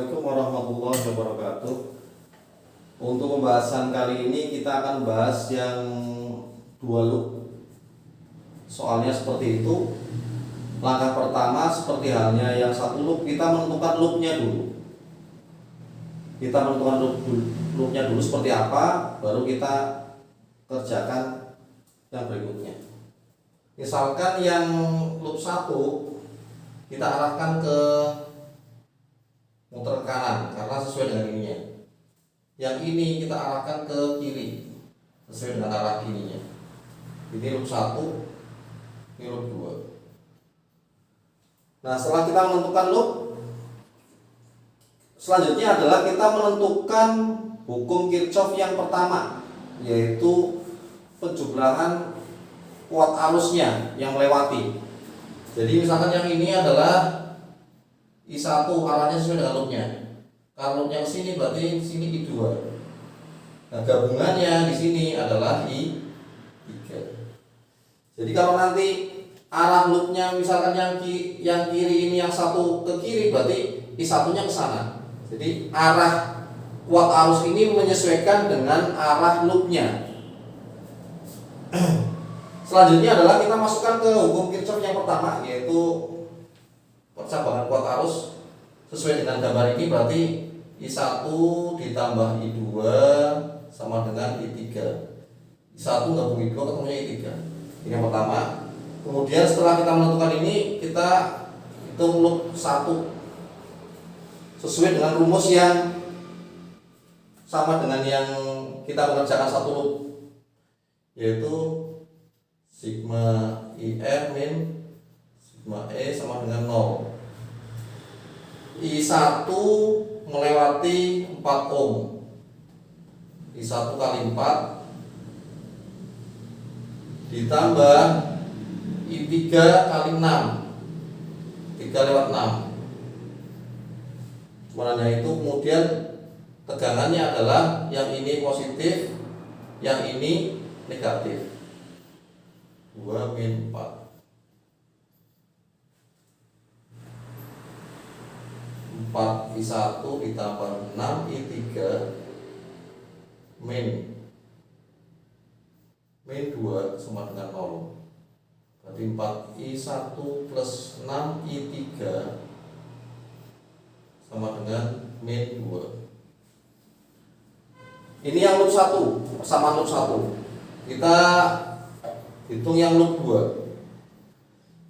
Assalamualaikum warahmatullahi wabarakatuh. Untuk pembahasan kali ini kita akan bahas yang dua loop. Soalnya seperti itu. Langkah pertama seperti halnya yang satu loop, kita menentukan loopnya dulu. Kita menentukan loopnya dulu seperti apa, baru kita kerjakan yang berikutnya. Misalkan yang loop 1 kita arahkan ke muter kanan karena sesuai dengan ininya. Yang ini kita arahkan ke kiri sesuai dengan arah ininya. Ini loop 1, ini loop 2. Nah, setelah kita menentukan loop, selanjutnya adalah kita menentukan hukum Kirchhoff yang pertama, yaitu penjumlahan kuat arusnya yang melewati. Jadi misalkan yang ini adalah I1, arahnya sesuai dengan loopnya. Kalau loopnya ke sini berarti di sini I2. Nah, gabungannya di sini adalah I3. Jadi kalau nanti arah loopnya misalkan yang kiri ini yang satu ke kiri, berarti I1-nya ke sana. Jadi arah kuat arus ini menyesuaikan dengan arah loopnya. Selanjutnya adalah kita masukkan ke hukum Kirchhoff yang pertama, yaitu percabangan kuat arus sesuai dengan gambar ini, berarti I1 ditambah I2 sama dengan I3. I1 gabung I2 ketemunya I3. Ini yang pertama. Kemudian setelah kita menentukan ini, kita hitung loop 1 sesuai dengan rumus yang sama dengan yang kita mengerjakan satu loop, yaitu sigma IR min sigma E sama dengan 0. I1 melewati 4 ohm. I1 kali 4 ditambah I3 kali 6. 3 lewat 6. Warnanya itu, kemudian tegangannya adalah yang ini positif, yang ini negatif. 2 min 4. 4 I1 ditambah 6 I3 min 2 sama dengan 0. Berarti 4 I1 plus 6 I3 sama dengan min 2. Ini yang loop 1, persamaan loop 1. Kita hitung yang loop 2.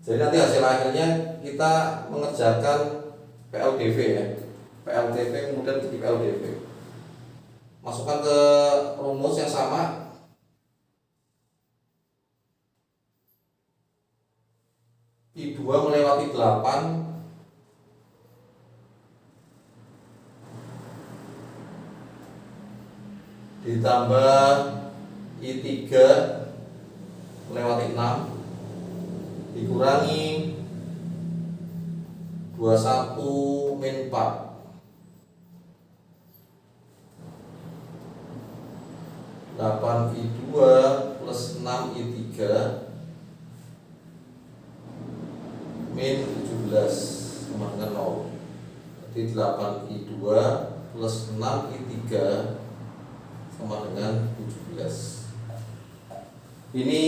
Jadi nanti hasil akhirnya kita mengerjakan PLDV ya. PLDV kemudian jadi PLDV. Masukkan ke rumus yang sama. I2 melewati 8 ditambah I3 melewati 6 dikurangi 21 min 4. 8 I2 plus 6 I3 min 17 sama dengan 0. Berarti 8 I2 plus 6 I3 sama dengan 17. Ini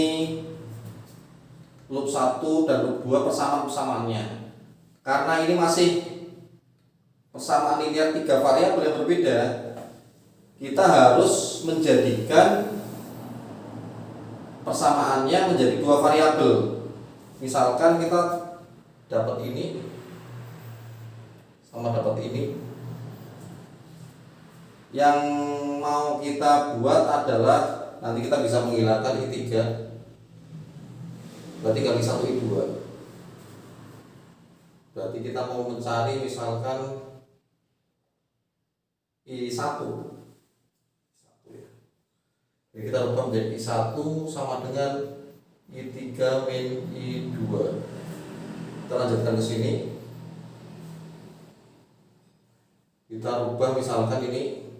loop 1 dan loop 2 persamaan-persamaannya. Karena ini masih persamaan linear 3 variabel yang berbeda, kita harus menjadikan persamaannya menjadi 2 variabel. Misalkan kita dapat ini sama dapat ini. Yang mau kita buat adalah nanti kita bisa menghilangkan I3. Berarti kali 1 I2. Berarti kita mau mencari misalkan I1. Jadi kita rubah menjadi I1 sama dengan I3 min I2. Kita lanjutkan ke sini. Kita rubah misalkan ini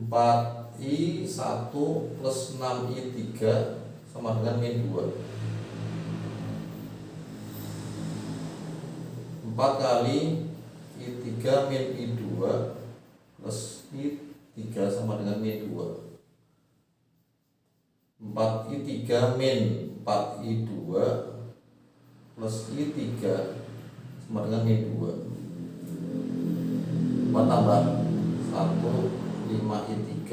4I1 plus 6I3 sama dengan min 2. 4 kali I3 min I2 plus I3 sama dengan min 2. 4I3 min 4I2 plus I3 sama dengan min 2. 4 tambah 1 5I3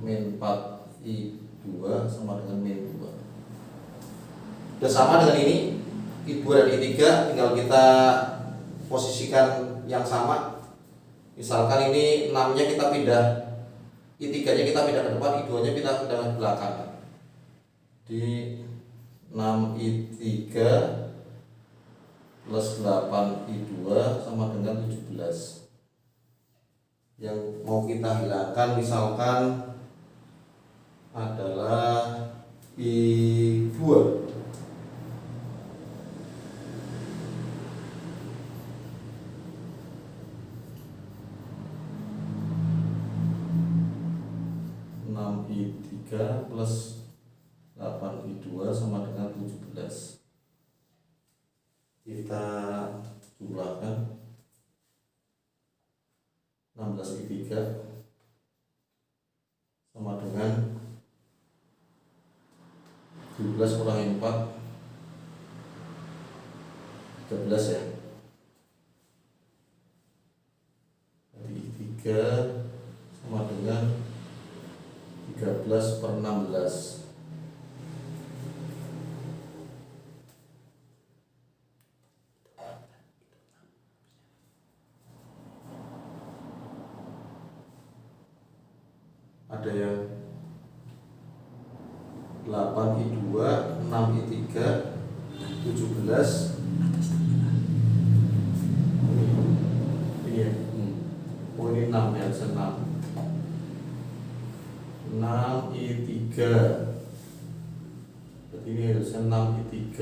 min 4I2 sama dengan min 2. Sudah sama dengan ini, I2 dan I3 tinggal kita posisikan yang sama. Misalkan ini 6 nya kita pindah, I3 nya kita pindah ke depan, I2 nya kita pindah ke belakang. Di 6I3 plus 8I2 sama dengan 17. Yang mau kita hilangkan misalkan adalah I2. I3 plus 8I2 sama dengan 17. Kita jumlahkan 16I3 sama dengan 17 kurangi 4 13 ya. Jadi I3 sama dengan 13/16. Ada yang 8I2, 6I3, 17. Iya. Oh ini 6 ya, 6I3. Berarti ini harusnya 6I3.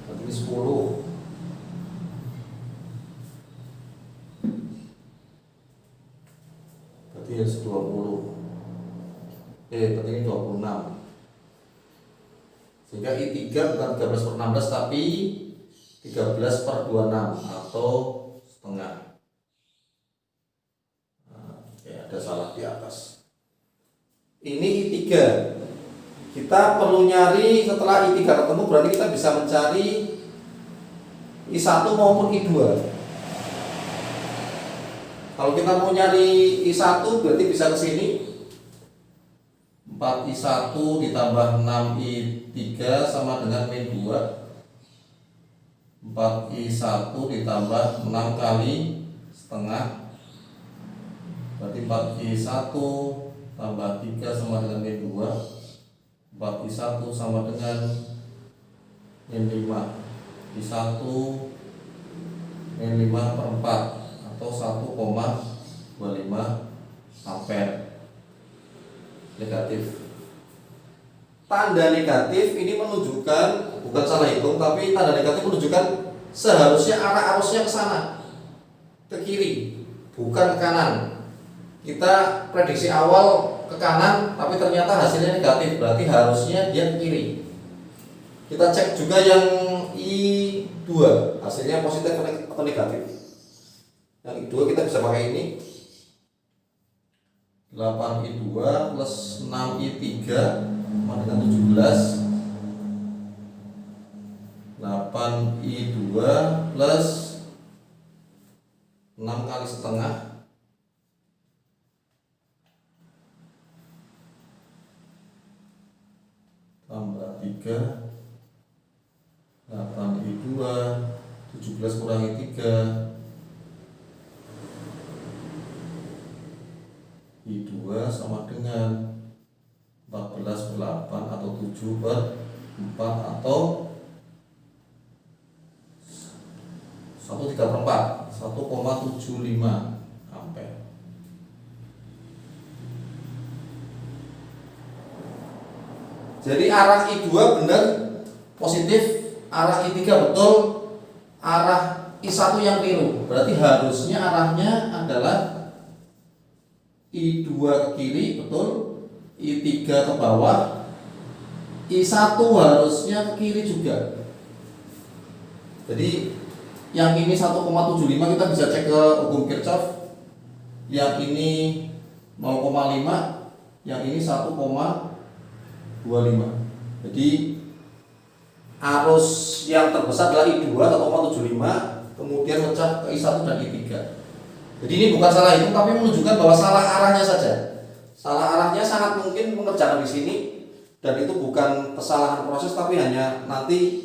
Berarti ini 10. Berarti harus 20. Berarti ini 26. Sehingga I3 bukan 13/16 tapi 13/26 atau setengah. Ada salah di atas. Ini I3. Kita perlu nyari setelah I3 ketemu, berarti kita bisa mencari I1 maupun I2. Kalau kita mau nyari I1 berarti bisa ke sini. 4I1 ditambah 6I3 sama dengan min 2. 4I1 ditambah 6 kali setengah, berarti 4I1 tambah 3 sama dengan min 2. 4I1 sama dengan min 5. I1 min 5/4 atau 1,25 ampere. Negatif. Tanda negatif ini menunjukkan, bukan salah hitung, tapi tanda negatif menunjukkan seharusnya arah arusnya ke sana, ke kiri, bukan ke kanan. Kita prediksi awal ke kanan, tapi ternyata hasilnya negatif, berarti harusnya dia ke kiri. Kita cek juga yang I2, hasilnya positif atau negatif. Yang I2 kita bisa pakai ini, 8I2 plus 6I3 sama dengan 17. 8I2 plus 6 kali setengah tambah 3. 8I2 17 kurangi 3. I2 sama dengan 14/8 atau 7/4 atau 1/3/4, 1,75 ampere. Jadi arah I2 benar positif, arah I3 betul, arah I1 yang keliru. Berarti harusnya arahnya adalah I2 ke kiri, betul, I3 ke bawah, I1 harusnya ke kiri juga. Jadi yang ini 1,75 kita bisa cek ke hukum Kirchhoff. Yang ini 0,5, yang ini 1,25. Jadi arus yang terbesar adalah I2 1,75, kemudian pecah ke I1 dan I3. Jadi ini bukan salah hitung tapi menunjukkan bahwa salah arahnya saja. Salah arahnya sangat mungkin mengerjakan di sini, dan itu bukan kesalahan proses tapi hanya nanti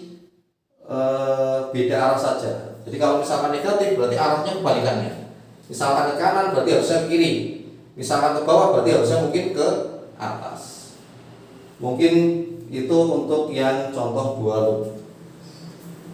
beda arah saja. Jadi kalau misalkan negatif berarti arahnya kebalikannya. Misalkan ke kanan berarti harusnya ke kiri. Misalkan ke bawah berarti harusnya mungkin ke atas. Mungkin itu untuk yang contoh dua loop.